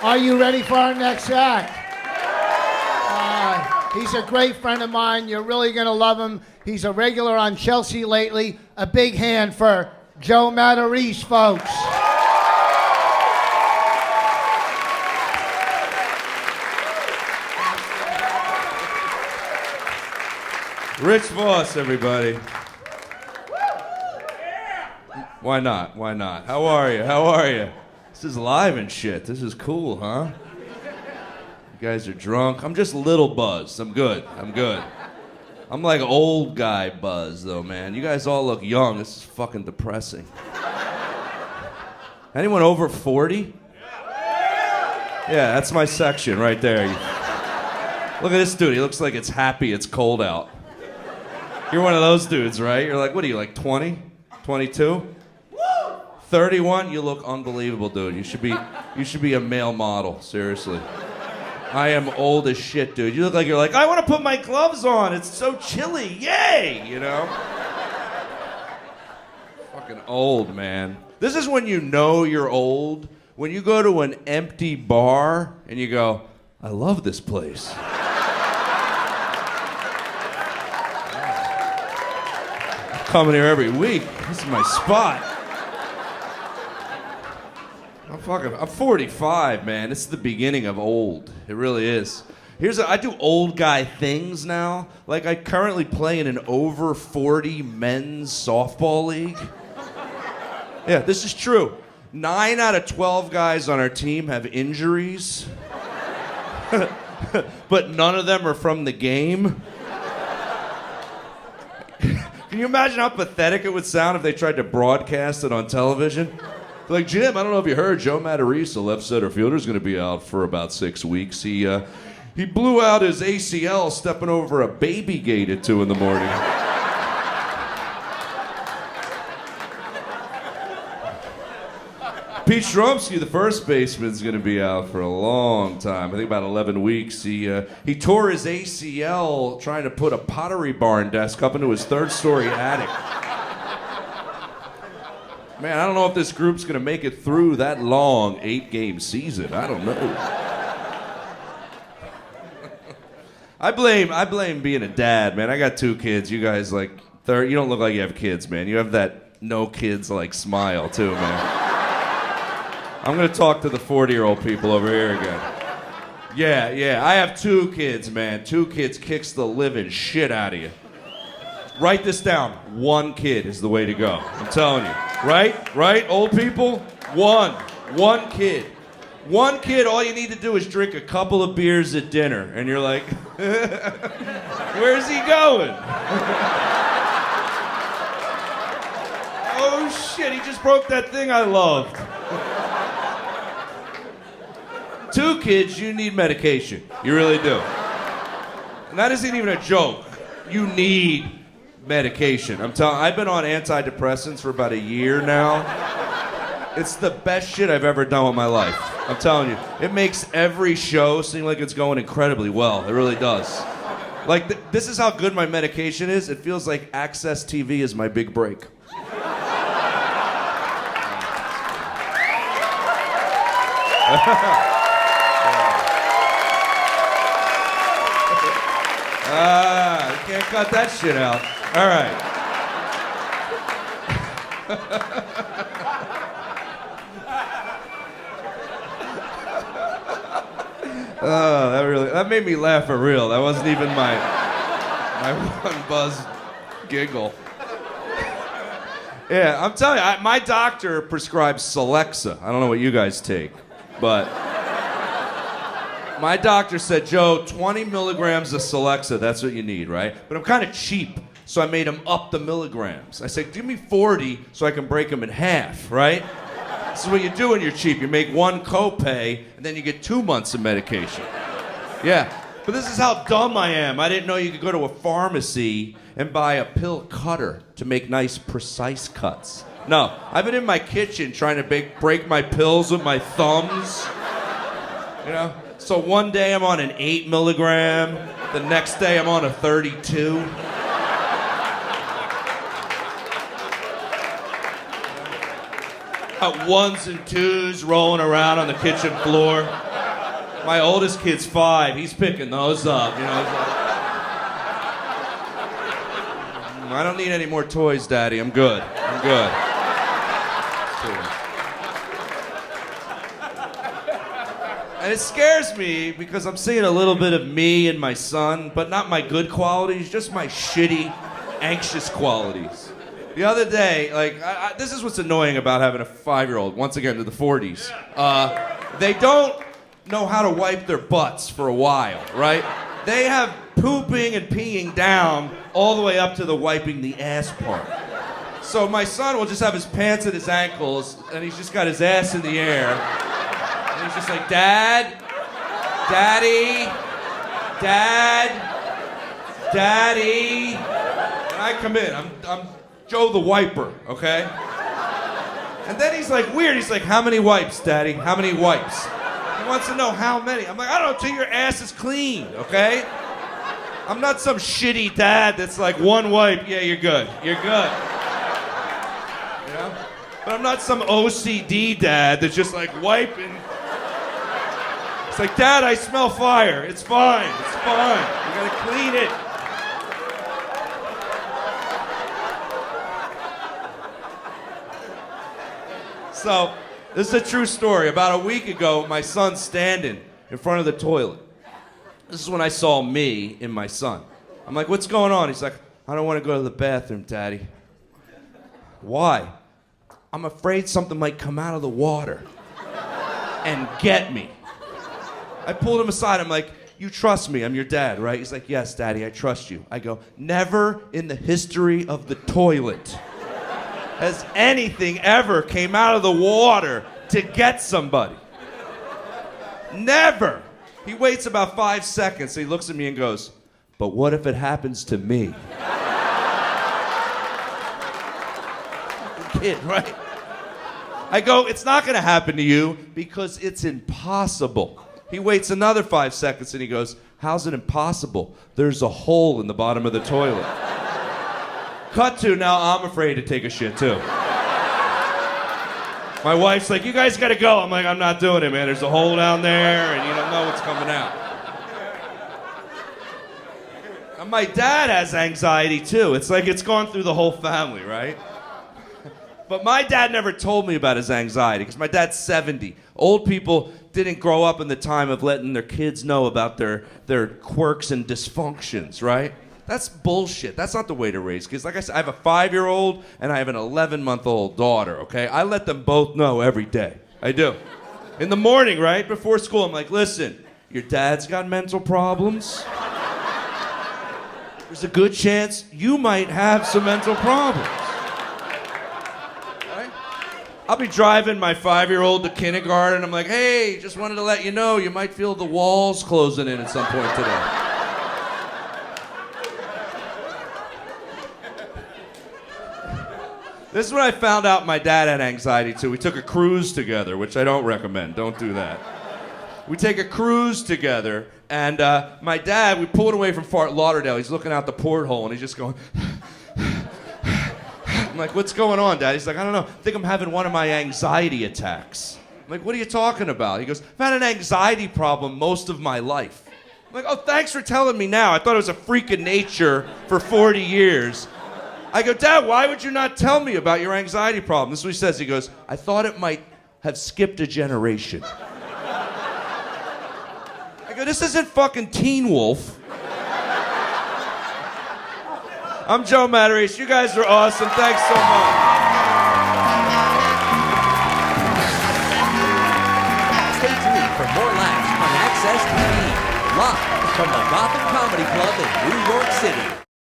Are you ready for our next act? He's a great friend of mine. You're really going to love him. He's a regular on Chelsea lately. A big hand for Joe Matarese, folks. Rich Voss, everybody. Why not? Why not? How are you? How are you? This is live and shit. This is cool, huh? You guys are drunk. I'm just a little buzzed. I'm good. I'm good. I'm like old guy buzz, though, man. You guys all look young. This is fucking depressing. Anyone over 40? Yeah, that's my section right there. Look at this dude. He looks like it's happy it's cold out. You're one of those dudes, right? You're like, what are you, like 20? 22? 31? You look unbelievable, dude. You should be a male model, seriously. I am old as shit, dude. You look like you're like, I want to put my gloves on. It's so chilly. Yay! You know? Fucking old, man. This is when you know you're old. When you go to an empty bar and you go, I love this place. I'm coming here every week. This is my spot. I'm 45, man. This is the beginning of old. It really is. I do old guy things now. Like I currently play in an over 40 men's softball league. Yeah, this is true. 9 out of 12 guys on our team have injuries. But none of them are from the game. Can you imagine how pathetic it would sound if they tried to broadcast it on television? Like, Jim, I don't know if you heard, Joe Matarese, the left center fielder, is going to be out for about 6 weeks. He blew out his ACL stepping over a baby gate at 2 in the morning. Pete Stromsky, the first baseman, is going to be out for a long time. I think about 11 weeks. He tore his ACL trying to put a Pottery Barn desk up into his 3rd-story attic. Man, I don't know if this group's going to make it through that long 8-game season. I don't know. I blame being a dad, man. I got 2 kids. You guys, like, you don't look like you have kids, man. You have that no kids, like, smile, too, man. I'm going to talk to the 40-year-old people over here again. Yeah, I have 2 kids, man. 2 kids kicks the living shit out of you. Write this down. 1 kid is the way to go. I'm telling you. Right? Old people? 1 kid. 1 kid, all you need to do is drink a couple of beers at dinner. And you're like, where's he going? Oh shit, he just broke that thing I loved. 2 kids, you need medication. You really do. And that isn't even a joke. You need medication. I've been on antidepressants for about a year now. It's the best shit I've ever done with my life. I'm telling you. It makes every show seem like it's going incredibly well. It really does. Like, this is how good my medication is. It feels like Access TV is my big break. You can't cut that shit out. All right. Oh, that made me laugh for real. That wasn't even my one buzz giggle. Yeah, I'm telling you, my doctor prescribes Celexa. I don't know what you guys take, but my doctor said, Joe, 20 milligrams of Celexa, that's what you need, right? But I'm kind of cheap, so I made him up the milligrams. I said, give me 40 so I can break them in half, right? This is what you do when you're cheap. You make 1 copay, and then you get 2 months of medication. Yeah, but this is how dumb I am. I didn't know you could go to a pharmacy and buy a pill cutter to make nice, precise cuts. No, I've been in my kitchen trying to break my pills with my thumbs. You know? So one day I'm on an 8 milligram, the next day I'm on a 32. Got 1s and 2s rolling around on the kitchen floor. My oldest kid's 5. He's picking those up. You know, he's like, I don't need any more toys, Daddy. I'm good. I'm good. And it scares me because I'm seeing a little bit of me in my son, but not my good qualities, just my shitty, anxious qualities. The other day, like, this is what's annoying about having a 5-year-old, once again to the 40s. They don't know how to wipe their butts for a while, right? They have pooping and peeing down all the way up to the wiping the ass part. So my son will just have his pants at his ankles, and he's just got his ass in the air. And he's just like, Dad, Daddy, Dad, Daddy. And I come in, I'm Joe the Wiper, okay? And then he's like weird, he's like, how many wipes, Daddy? How many wipes? He wants to know how many. I'm like, I don't know, till your ass is clean, okay? I'm not some shitty dad that's like, one wipe, yeah, you're good. You're good. You know? But I'm not some OCD dad that's just like wiping. It's like, Dad, I smell fire. It's fine. It's fine. You gotta clean it. So, this is a true story. About a week ago, my son's standing in front of the toilet. This is when I saw me in my son. I'm like, what's going on? He's like, I don't want to go to the bathroom, Daddy. Why? I'm afraid something might come out of the water and get me. I pulled him aside. I'm like, you trust me. I'm your dad, right? He's like, yes, Daddy, I trust you. I go, never in the history of the toilet has anything ever came out of the water to get somebody. Never. He waits about 5 seconds. He looks at me and goes, but what if it happens to me? Kid, right? I go, it's not going to happen to you because it's impossible. He waits another 5 seconds and he goes, how's it impossible? There's a hole in the bottom of the toilet. Cut to, now I'm afraid to take a shit too. My wife's like, you guys gotta go. I'm like, I'm not doing it, man. There's a hole down there and you don't know what's coming out. And my dad has anxiety too. It's like it's gone through the whole family, right? But my dad never told me about his anxiety because my dad's 70. Old people didn't grow up in the time of letting their kids know about their quirks and dysfunctions, right? That's bullshit. That's not the way to raise kids. Like I said, I have a 5-year-old and I have an 11-month-old daughter, okay? I let them both know every day. I do. In the morning, right, before school, I'm like, listen, your dad's got mental problems. There's a good chance you might have some mental problems. Right? I'll be driving my 5-year-old to kindergarten. I'm like, hey, just wanted to let you know you might feel the walls closing in at some point today. This is when I found out my dad had anxiety too. We took a cruise together, which I don't recommend. Don't do that. We take a cruise together, and my dad, we pulled away from Fort Lauderdale. He's looking out the porthole, and he's just going... I'm like, what's going on, Dad? He's like, I don't know. I think I'm having one of my anxiety attacks. I'm like, what are you talking about? He goes, I've had an anxiety problem most of my life. I'm like, oh, thanks for telling me now. I thought it was a freak of nature for 40 years. I go, Dad, why would you not tell me about your anxiety problem? This is what he says. He goes, I thought it might have skipped a generation. I go, this isn't fucking Teen Wolf. I'm Joe Matarese. You guys are awesome. Thanks so much. Stay tuned for more laughs on Access TV, live from the Gotham Comedy Club in New York City.